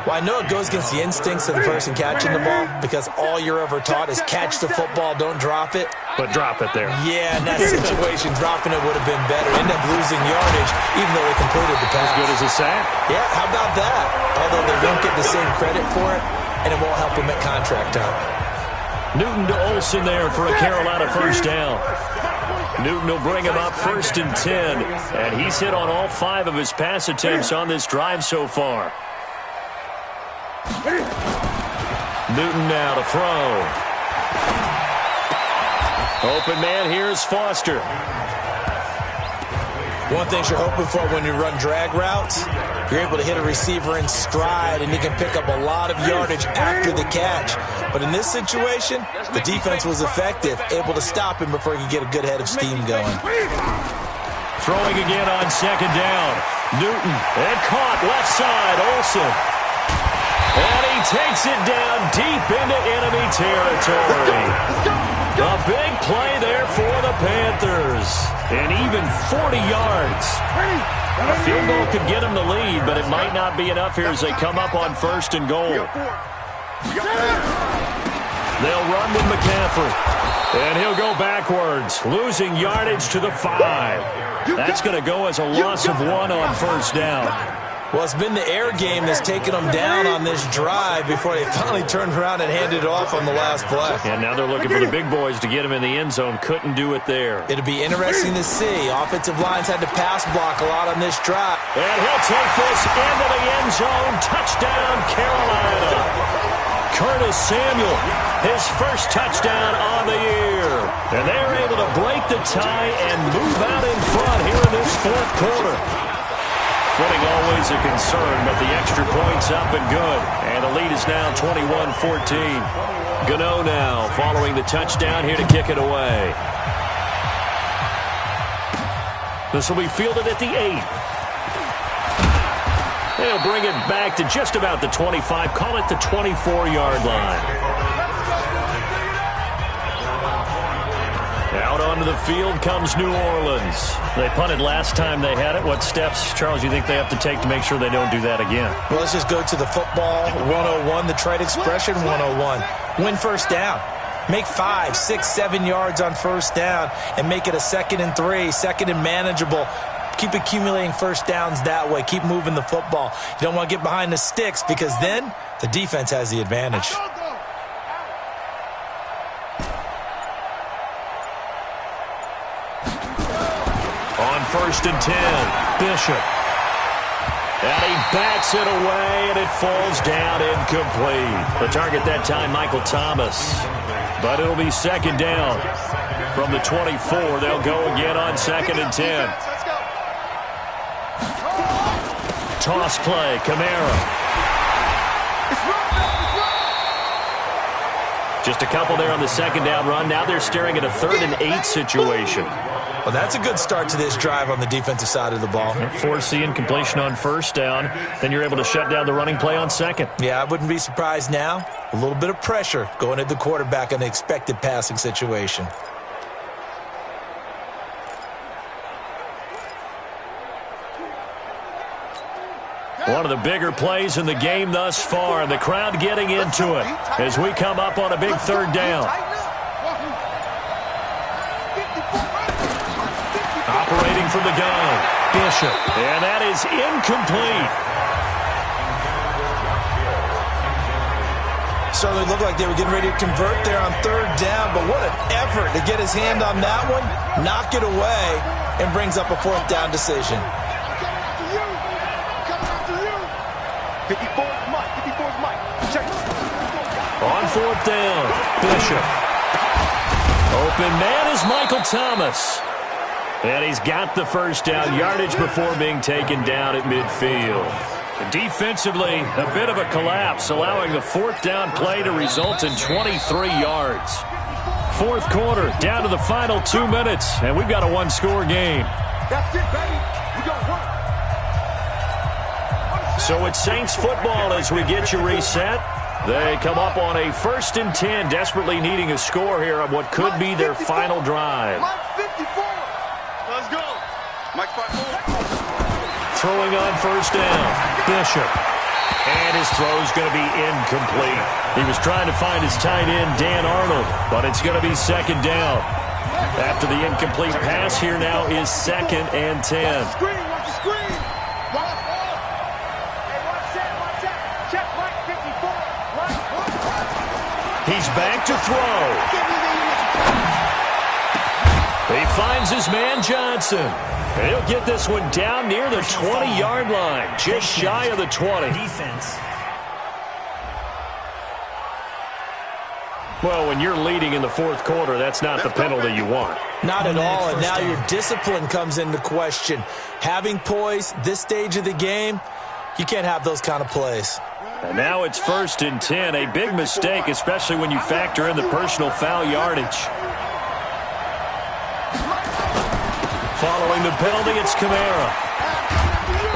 Well, I know it goes against the instincts of the person catching the ball because all you're ever taught is catch the football, don't drop it. But drop it there. Yeah, in that situation, dropping it would have been better. End up losing yardage even though they completed the pass. As good as a sack? Yeah, how about that? Although they won't get the same credit for it, and it won't help them at contract time. Newton to Olsen there for a Carolina first down. Newton will bring him up first and 10. And he's hit on all 5 of his pass attempts on this drive so far. Newton now to throw. Open man, here's Foster. One thing you're hoping for when you run drag routes, you're able to hit a receiver in stride, and he can pick up a lot of yardage after the catch. But in this situation, the defense was effective, able to stop him before he could get a good head of steam going. Throwing again on second down. Newton, and caught left side, Olsen. And he takes it down deep into enemy territory. A big play there for the Panthers. And even 40 yards. A field goal could get them the lead, but it might not be enough here as they come up on first and goal. They'll run with McCaffrey. And he'll go backwards, losing yardage to the 5. That's going to go as a loss of 1 on first down. Well, it's been the air game that's taken them down on this drive before they finally turned around and handed it off on the last play. And now they're looking for the big boys to get him in the end zone. Couldn't do it there. It'll be interesting to see. Offensive lines had to pass block a lot on this drive. And he'll take this into the end zone. Touchdown, Carolina. Curtis Samuel, his first touchdown on the year. And they're able to break the tie and move out in front here in this fourth quarter. Footing always a concern, but the extra point's up and good. And the lead is now 21-14. Gano now following the touchdown here to kick it away. This will be fielded at the 8. They'll bring it back to just about the 25, call it the 24-yard line. Out onto the field comes New Orleans. They punted last time they had it. What steps, Charles, you think they have to take to make sure they don't do that again? Well, let's just go to the football 101, the trade expression 101. Win first down. Make 5, 6, 7 yards on first down and make it a 2nd and 3, 2nd and manageable. Keep accumulating first downs that way. Keep moving the football. You don't want to get behind the sticks because then the defense has the advantage. On 1st and 10, Bishop. And he bats it away, and it falls down incomplete. The target that time, Michael Thomas. But it'll be 2nd down. From the 24, they'll go again on 2nd and 10. Toss play, Kamara. Just a couple there on the 2nd down run. Now they're staring at a 3rd and 8 situation. Well, that's a good start to this drive on the defensive side of the ball. Forcing completion on 1st down. Then you're able to shut down the running play on 2nd. Yeah, I wouldn't be surprised now. A little bit of pressure going at the quarterback in the expected passing situation. One of the bigger plays in the game thus far, and the crowd getting into it as we come up on a big 3rd down. Operating from the gun, Bishop, and that is incomplete. Certainly looked like they were getting ready to convert there on 3rd down, but what an effort to get his hand on that one, knock it away, and brings up a 4th down decision. 54's Mike. 54's Mike. Check. On 4th down, Bishop. Open man is Michael Thomas. And he's got the 1st down yardage before being taken down at midfield. Defensively, a bit of a collapse, allowing the 4th down play to result in 23 yards. 4th quarter, down to the final 2 minutes, and we've got a 1-score game. That's it, baby. We got work. So it's Saints football as we get you reset. They come up on a 1st and 10, desperately needing a score here on what could be their final drive. Mike 54. Let's go. Mike 54. Throwing on 1st down, Bishop. And his throw's going to be incomplete. He was trying to find his tight end, Dan Arnold, but it's going to be 2nd down. After the incomplete pass, here now is 2nd and 10. Watch the screen. Watch the screen. Watch that. Check Mike 54. He's back to throw. He finds his man Johnson. And he'll get this one down near the 20-yard line, just shy of the 20. Defense. Well, when you're leading in the 4th quarter, that's not the penalty you want. Not at all, and now your discipline comes into question. Having poise this stage of the game, you can't have those kind of plays. And now it's 1st and 10, a big mistake, especially when you factor in the personal foul yardage. Following the penalty, it's Kamara.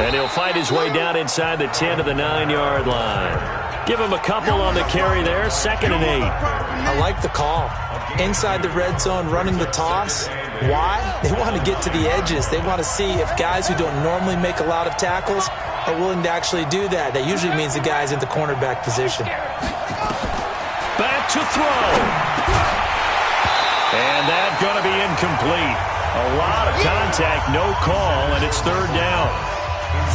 And he'll fight his way down inside the 10 to the 9-yard line. Give him a couple on the carry there, 2nd and 8. I like the call. Inside the red zone, running the toss. Why? They want to get to the edges. They want to see if guys who don't normally make a lot of tackles are willing to actually do that. That usually means the guy's in the cornerback position. Back to throw. And that's going to be incomplete. A lot of contact, no call, and it's 3rd down.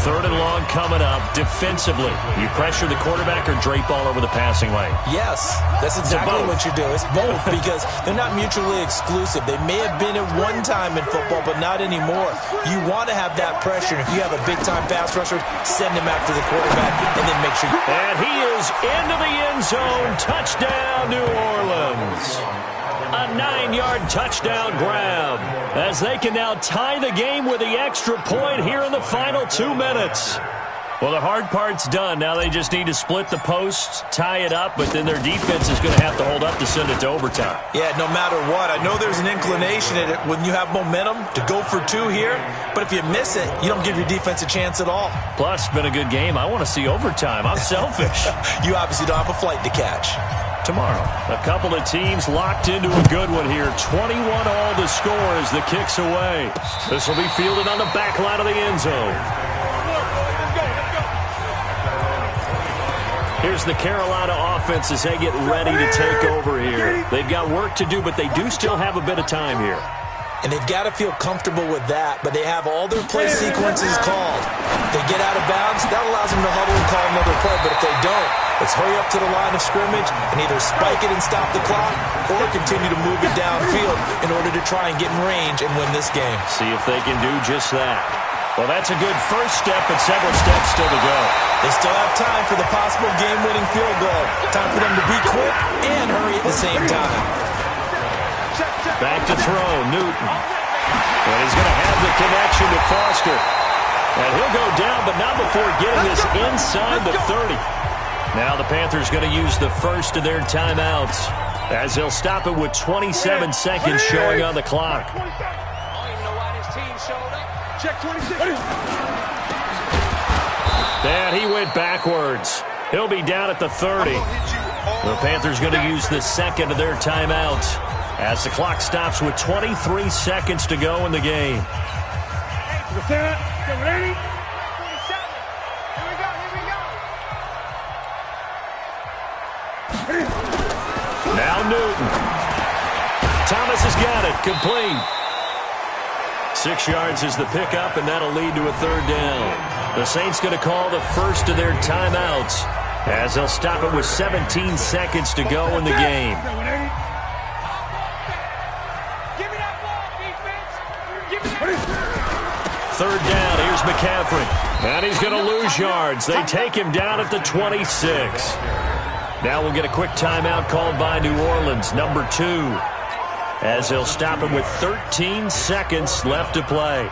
3rd and long coming up defensively. You pressure the quarterback or drape all over the passing lane? Yes, that's exactly what you do. It's both because they're not mutually exclusive. They may have been at one time in football, but not anymore. You want to have that pressure. If you have a big-time pass rusher, send him after the quarterback and then make sure you... And he is into the end zone. Touchdown, New Orleans. A 9 9-yard touchdown grab, as they can now tie the game with the extra point here in the final 2 minutes. Well, the hard part's done. Now they just need to split the posts, tie it up, but then their defense is going to have to hold up to send it to overtime. Yeah, no matter what. I know there's an inclination in it when you have momentum to go for 2 here, but if you miss it, you don't give your defense a chance at all. Plus, it's been a good game. I want to see overtime. I'm selfish. You obviously don't have a flight to catch. Tomorrow, a couple of teams locked into a good one here. 21 all to score as the kick's away. This will be fielded on the back line of the end zone. Here's the Carolina offense as they get ready to take over here. They've got work to do, but they do still have a bit of time here. And they've got to feel comfortable with that, but they have all their play sequences called. If they get out of bounds, that allows them to huddle and call another play, but if they don't, let's hurry up to the line of scrimmage and either spike it and stop the clock or continue to move it downfield in order to try and get in range and win this game. See if they can do just that. Well, that's a good first step, but several steps still to go. They still have time for the possible game-winning field goal. Time for them to be quick and hurry at the same time. Back to throw, Newton. And he's going to have the connection to Foster. And he'll go down, but not before getting this inside the 30. Now the Panthers going to use the first of their timeouts, as they'll stop it with 27 seconds showing on the clock. Check 26. And he went backwards. He'll be down at the 30. The Panthers going to use the second of their timeouts as the clock stops with 23 seconds to go in the game. Now Newton. Thomas has got it. Complete. 6 yards is the pickup, and that'll lead to a third down. The Saints going to call the first of their timeouts as they'll stop it with 17 seconds to go in the game. Third down, here's McCaffrey. And he's going to lose yards. They take him down at the 26. Now we'll get a quick timeout called by New Orleans, number 2. As they'll stop it with 13 seconds left to play.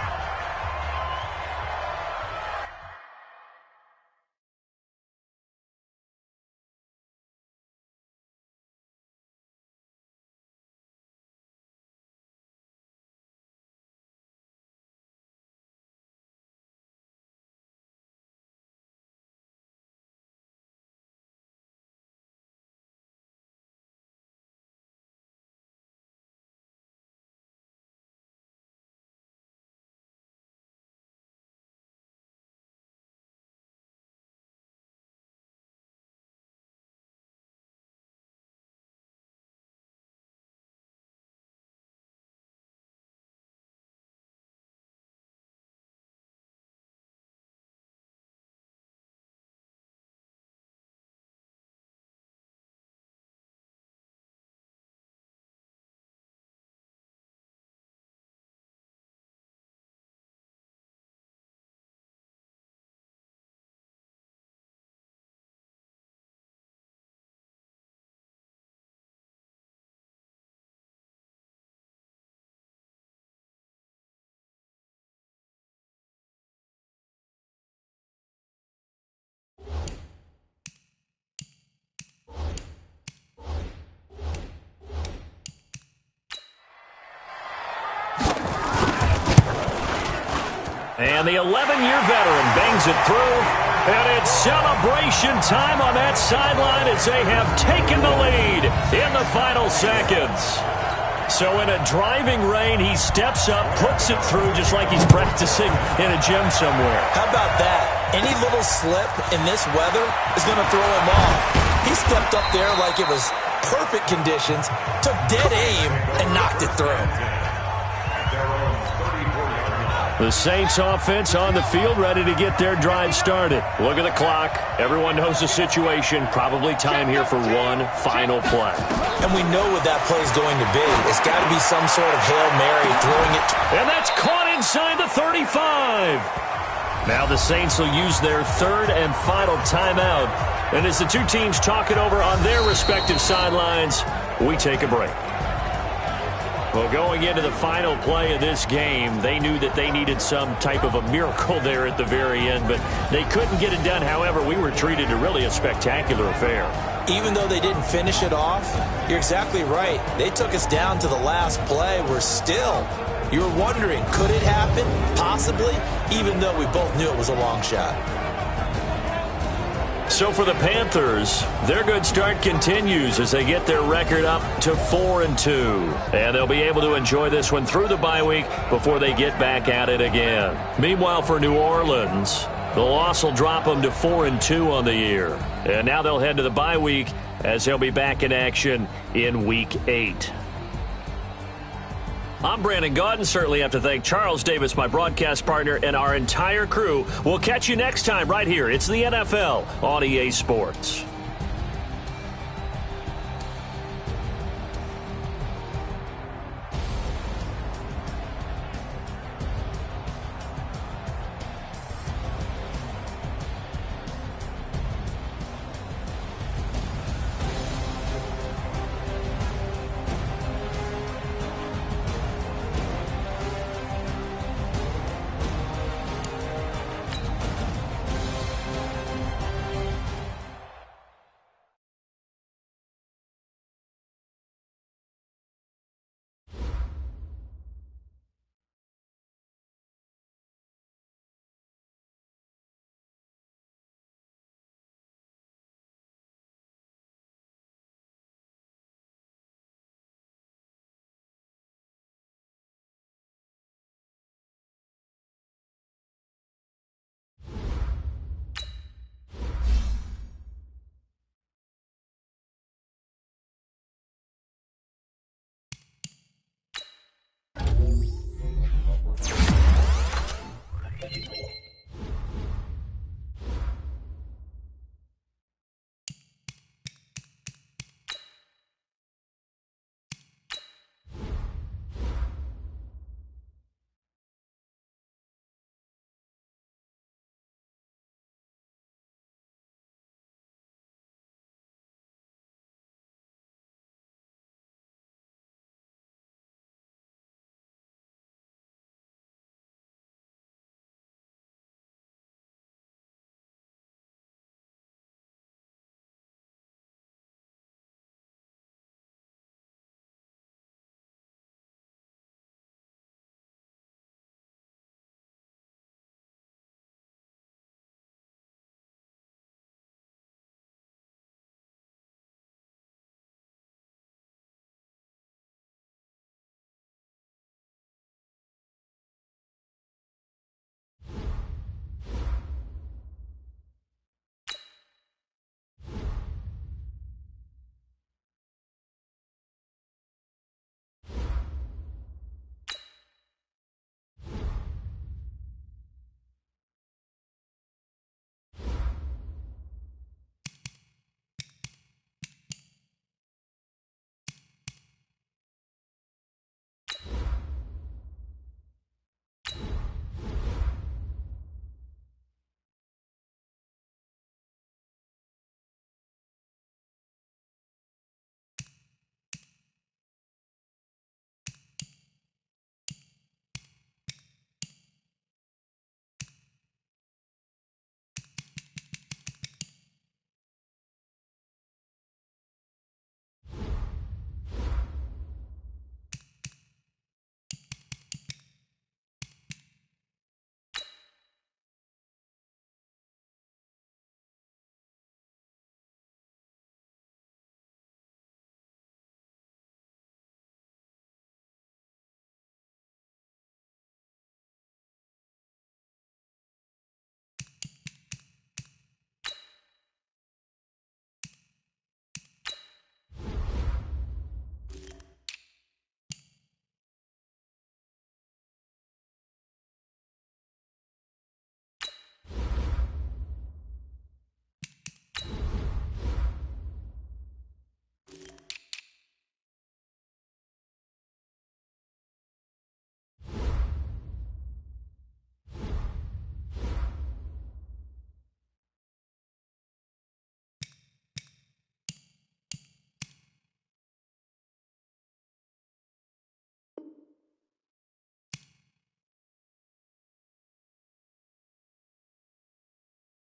And the 11-year veteran bangs it through. And it's celebration time on that sideline as they have taken the lead in the final seconds. So in a driving rain, he steps up, puts it through just like he's practicing in a gym somewhere. How about that? Any little slip in this weather is going to throw him off. He stepped up there like it was perfect conditions, took dead aim, and knocked it through. The Saints offense on the field, ready to get their drive started. Look at the clock. Everyone knows the situation. Probably time here for one final play. And we know what that play is going to be. It's got to be some sort of Hail Mary throwing it. And that's caught inside the 35. Now the Saints will use their third and final timeout. And as the two teams talk it over on their respective sidelines, we take a break. Well, going into the final play of this game, they knew that they needed some type of a miracle there at the very end, but they couldn't get it done. However, we were treated to really a spectacular affair. Even though they didn't finish it off, you're exactly right. They took us down to the last play. You were wondering, could it happen? Possibly, even though we both knew it was a long shot. So for the Panthers, their good start continues as they get their record up to 4-2. And they'll be able to enjoy this one through the bye week before they get back at it again. Meanwhile, for New Orleans, the loss will drop them to 4-2 on the year. And now they'll head to the bye week as they'll be back in action in Week 8. I'm Brandon Gaudin. Certainly have to thank Charles Davis, my broadcast partner, and our entire crew. We'll catch you next time right here. It's the NFL on EA Sports.